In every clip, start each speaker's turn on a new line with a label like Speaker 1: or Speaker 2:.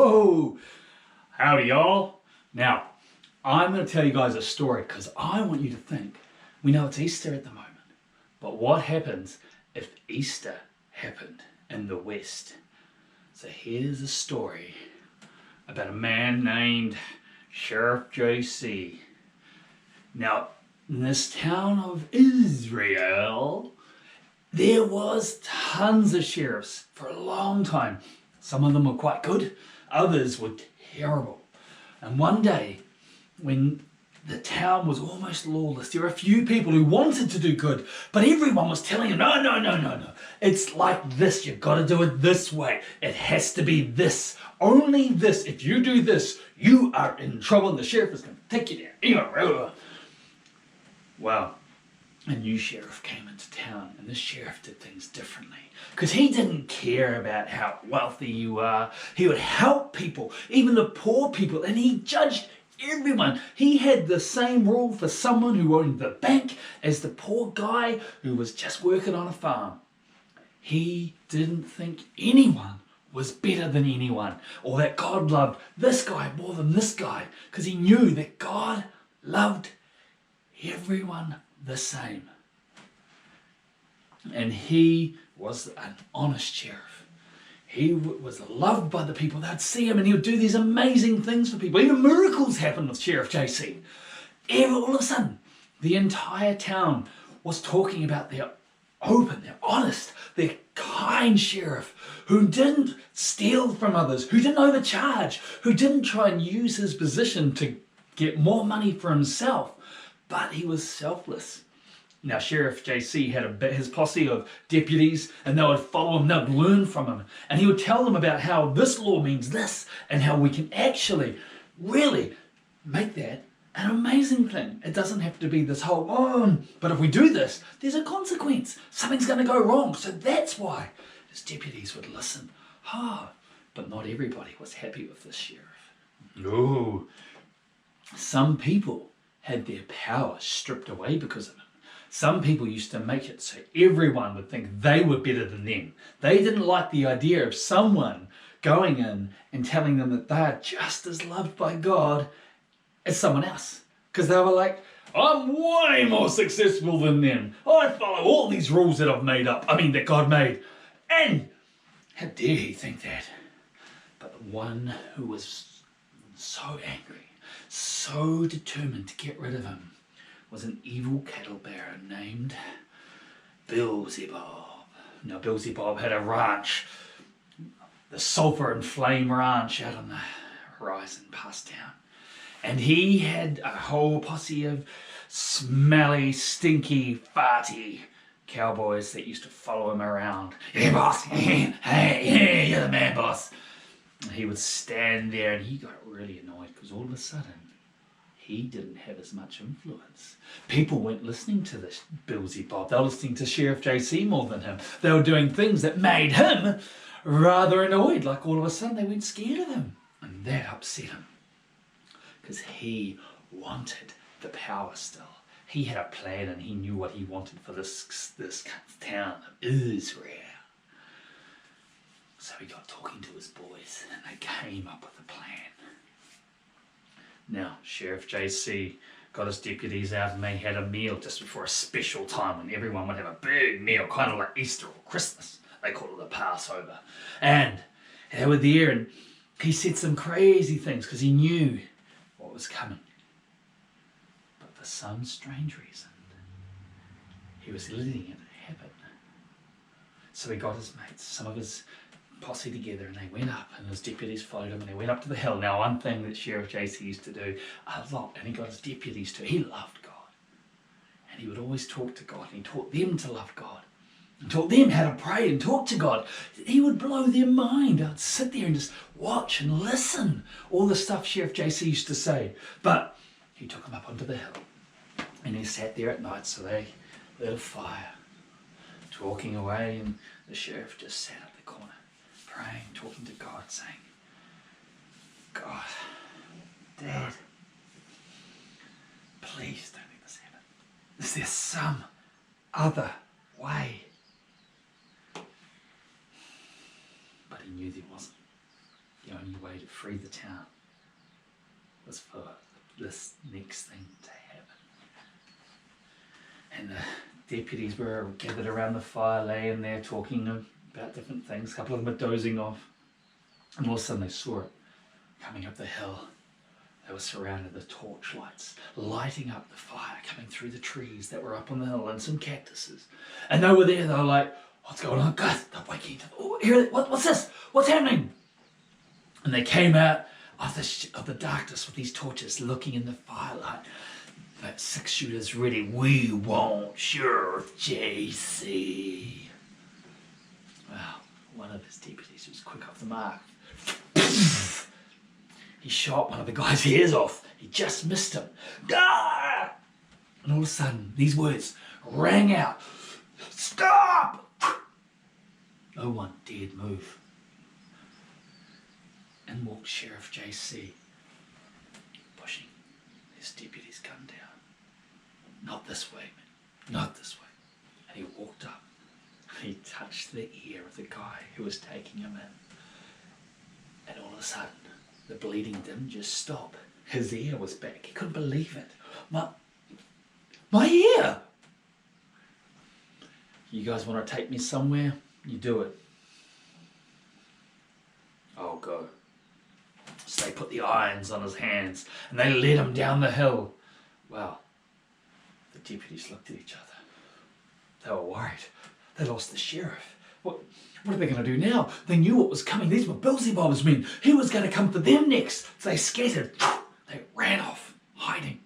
Speaker 1: Whoa! Howdy, y'all. Now, I'm going to tell you guys a story because I want you to think. We know it's Easter at the moment, but what happens if Easter happened in the West? So here's a story about a man named Sheriff J.C. Now, in this town of Israel, there was tons of sheriffs for a long time. Some of them were quite good, others were terrible. And one day, when the town was almost lawless, there were a few people who wanted to do good, but everyone was telling them, no. It's like this, you've got to do it this way. It has to be this, only this. If you do this, you are in trouble and the sheriff is going to take you down. Well, a new sheriff came into town, and this sheriff did things differently because he didn't care about how wealthy you are. He would help people, even the poor people, and he judged everyone. He had the same rule for someone who owned the bank as the poor guy who was just working on a farm. He didn't think anyone was better than anyone, or that God loved this guy more than this guy, because he knew that God loved everyone the same. And he was an honest sheriff. He was loved by the people. They'd see him and he would do these amazing things for people. Even miracles happened with Sheriff JC. All of a sudden, the entire town was talking about their open, their honest, their kind sheriff who didn't steal from others, who didn't overcharge, who didn't try and use his position to get more money for himself, but he was selfless. Now, Sheriff JC had his posse of deputies, and they would follow him, they would learn from him, and he would tell them about how this law means this, and how we can actually really make that an amazing thing. It doesn't have to be this whole, but if we do this, there's a consequence. Something's going to go wrong. So that's why his deputies would listen. But not everybody was happy with this sheriff. No. Some people had their power stripped away because of him. Some people used to make it so everyone would think they were better than them. They didn't like the idea of someone going in and telling them that they are just as loved by God as someone else. Because they were like, I'm way more successful than them. I follow all these rules that that God made. And how dare he think that? But the one who was so angry, so determined to get rid of him, was an evil cattle bearer named Bill Zee-bob. Now, Bill Zee-bob had a ranch, the Sulphur and Flame Ranch out on the horizon past town. And he had a whole posse of smelly, stinky, farty cowboys that used to follow him around. Hey, boss, hey, you're the man, boss. And he would stand there and he got really annoyed because all of a sudden, he didn't have as much influence. People weren't listening to this Bill Zee-bob. They were listening to Sheriff JC more than him. They were doing things that made him rather annoyed. Like all of a sudden they weren't scared of him. And that upset him. Because he wanted the power still. He had a plan and he knew what he wanted for this town of Israel. So he got talking to his boys and they came up with a plan. Now, Sheriff JC got his deputies out and they had a meal just before a special time when everyone would have a big meal, kind of like Easter or Christmas. They call it the Passover. And they were there and he said some crazy things because he knew what was coming. But for some strange reason, he was letting it happen. So he got his mates, some of his posse together, and they went up and his deputies followed him and they went up to the hill. Now, one thing that Sheriff JC used to do a lot, and he got his deputies to, he loved God. And he would always talk to God and he taught them to love God and taught them how to pray and talk to God. He would blow their mind. I'd sit there and just watch and listen. All the stuff Sheriff JC used to say. But he took them up onto the hill and he sat there at night, so they lit a fire, talking away, and the sheriff just sat up the corner, praying, talking to God, saying, God, Dad, please don't let this happen. Is there some other way? But he knew there wasn't. the only way to free the town was for this next thing to happen. And the deputies were gathered around the fire, laying there talking about different things. A couple of them were dozing off. And all of a sudden they saw it coming up the hill. They were surrounded with torchlights, lighting up the fire coming through the trees that were up on the hill and some cactuses. And they were there, they were like, what's going on? Guys, they're waking up. Oh, what's this? What's happening? And they came out of the darkness with these torches, looking in the firelight. Like 6-shooters ready. We want Sheriff JC. Well, one of his deputies was quick off the mark. He shot one of the guy's ears off. He just missed him. Ah! And all of a sudden, these words rang out. Stop! No one dared move. And walked Sheriff JC, pushing his deputy's gun down. Not this way, man. Not this way. And he walked up. He touched the ear of the guy who was taking him in. And all of a sudden, the bleeding didn't just stop. His ear was back. He couldn't believe it. My ear! You guys want to take me somewhere? You do it. I'll go. So they put the irons on his hands and they led him down the hill. Well, the deputies looked at each other. They were worried. They lost the sheriff. What are they going to do now? They knew what was coming. These were Bill Zee-bob's men. He was going to come for them next. So they scattered. They ran off, hiding,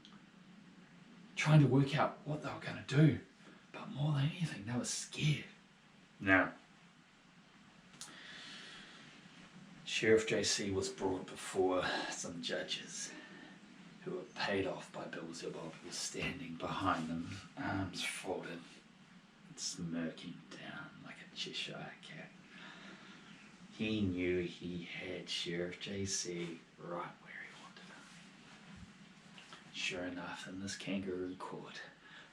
Speaker 1: trying to work out what they were going to do. But more than anything, they were scared. Now, Sheriff JC was brought before some judges who were paid off by Bill Zee-bob, who was standing behind them, arms folded, and smirking down like a Cheshire cat. He knew he had Sheriff JC right where he wanted him. Sure enough, in this kangaroo court,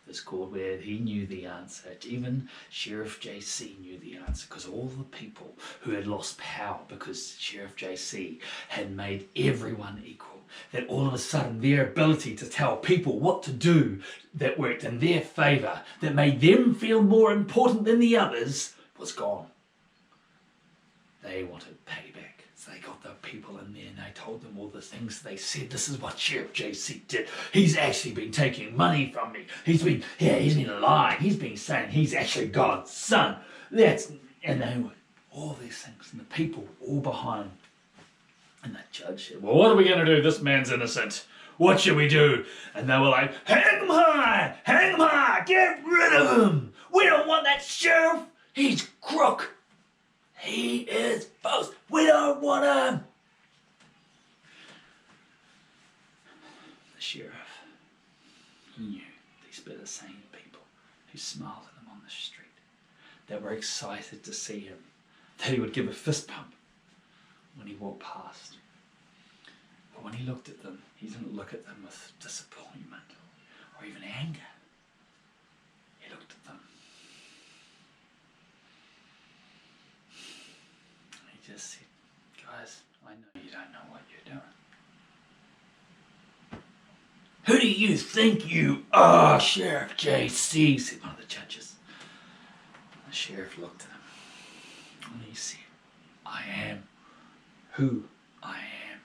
Speaker 1: this court where he knew the answer, even Sheriff JC knew the answer, because all the people who had lost power because Sheriff JC had made everyone equal, that all of a sudden their ability to tell people what to do that worked in their favour, that made them feel more important than the others, was gone. They wanted payback. So they got the people in there and they told them all the things. They said, this is what Sheriff JC did. He's actually been taking money from me. He's been lying. He's been saying he's actually God's son. And they were all these things. And the people were all behind. And the judge said, well, what are we going to do? This man's innocent. What should we do? And they were like, hang him high! Hang him high! Get rid of him! We don't want that sheriff! He's crook! He is false. We don't want him. The sheriff, he knew these were the same people who smiled at him on the street, that were excited to see him, that he would give a fist pump when he walked past. But when he looked at them, he didn't look at them with disappointment or even anger. He looked at them. He just said, guys, I know you don't know what you're doing. Who do you think you are, Sheriff JC? Said one of the judges. The sheriff looked at him and he said, I am who I am.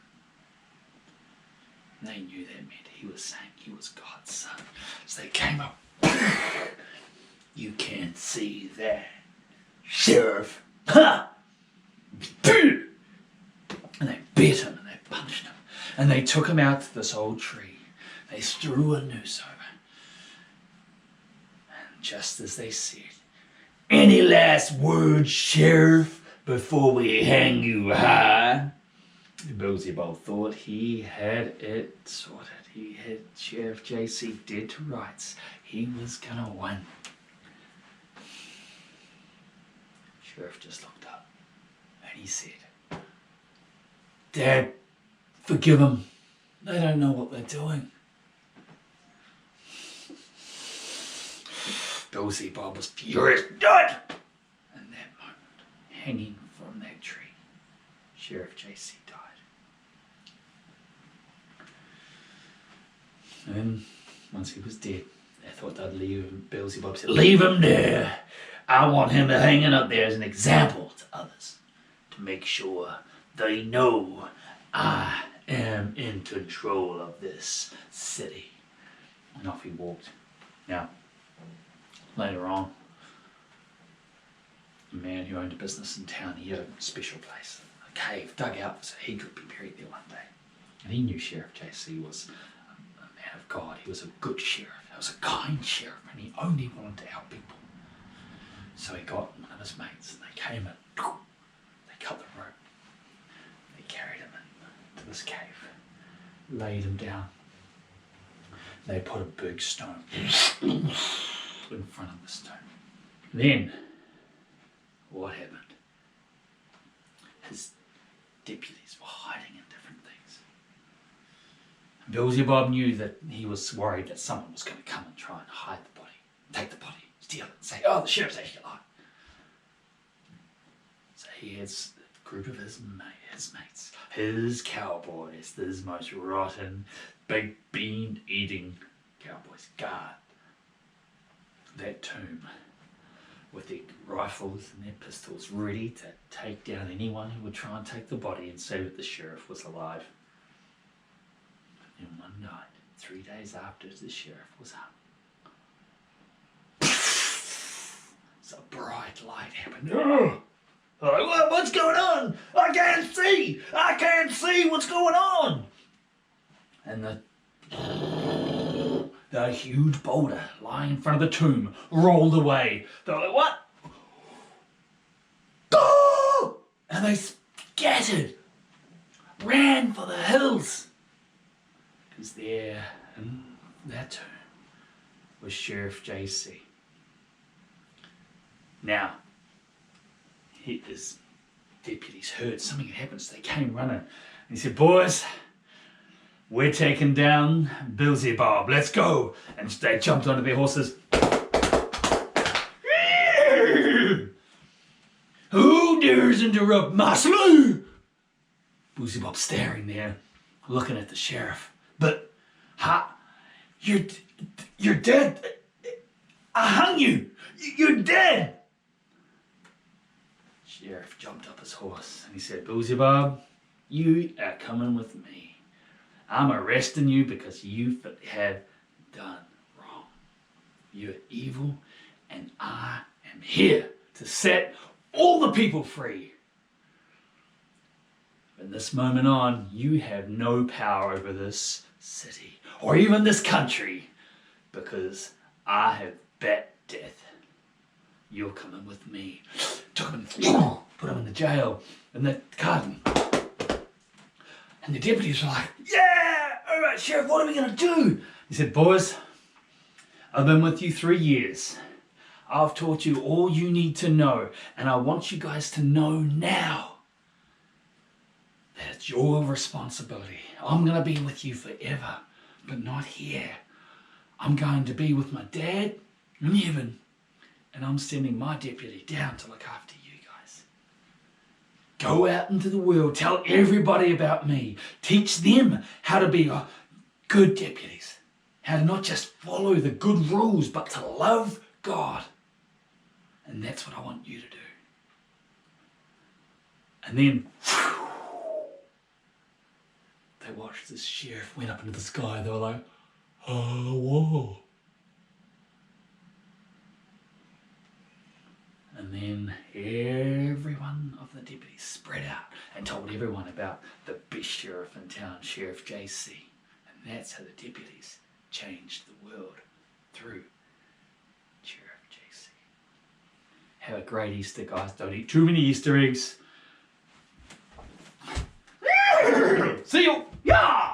Speaker 1: And they knew that meant he was saying he was God's son. So they came up. You can't see that, Sheriff. Ha! And they bit him and they punched him. And they took him out to this old tree. They threw a noose over. And just as they said, any last words, Sheriff, before we hang you high? Bill Zee-bob thought he had it sorted. He had Sheriff JC dead to rights. He was gonna win. Sheriff just looked up and he said, Dad, forgive them. They don't know what they're doing. Bill Zee-bob was furious. Do it! In that moment, hanging from that tree, Sheriff JC died. And then, once he was dead, they thought they'd leave him. Bill Zee-bob said, leave him there. I want him hanging up there as an example to others, to make sure they know I am in control of this city. And off he walked. Now, later on, a man who owned a business in town, he had a special place, a cave dug out so he could be buried there one day. And he knew Sheriff J.C. was a man of God. He was a good sheriff. He was a kind sheriff, and he only wanted to help people. So he got one of his mates, and they came in. They cut the rope. They carried him into this cave, laid him down. They put a big stone in front of the stone. Then, what happened? His deputies were hiding in different things. Bill Zee-bob knew that he was worried that someone was going to come and try and hide the body, take the body, steal it, and say, oh, the sheriff's actually alive. So he has a group of his mates, his cowboys, his most rotten, big bean-eating cowboys, guard that tomb with their rifles and their pistols ready to take down anyone who would try and take the body and say that the sheriff was alive. And one night, 3 days after the sheriff was hung, a bright light happened. Oh! Like, what's going on? I can't see! I can't see what's going on! And the huge boulder lying in front of the tomb rolled away. They're like, what? Oh! And they scattered, ran for the hills. Because there in that tomb was Sheriff J.C. Now, his deputies heard something had happened, so they came running. And he said, boys, we're taking down Bill Zee-bob. Let's go. And they jumped onto their horses. Who dares interrupt my sleigh? Bill Zee-bob staring there, looking at the sheriff. But, you're dead. I hung you. You're dead. Sheriff jumped up his horse and he said, Bill Zee-bob, you are coming with me. I'm arresting you because you have done wrong. You're evil, and I am here to set all the people free. From this moment on, you have no power over this city or even this country because I have bet death. You're coming with me. Took him and put him in the jail in the garden. And the deputies were like, yeah, all right, Sheriff, what are we going to do? He said, boys, I've been with you 3 years. I've taught you all you need to know, and I want you guys to know now that it's your responsibility. I'm going to be with you forever, but not here. I'm going to be with my dad in heaven, and I'm sending my deputy down to look after you guys. Go out into the world, tell everybody about me. Teach them how to be good deputies, how to not just follow the good rules, but to love God. And that's what I want you to do. And then, they watched this sheriff went up into the sky. They were like, oh, whoa. And then everyone of the deputies spread out and told everyone about the best sheriff in town, Sheriff J.C. And that's how the deputies changed the world, through Sheriff J.C. Have a great Easter, guys. Don't eat too many Easter eggs. See you. Yeah.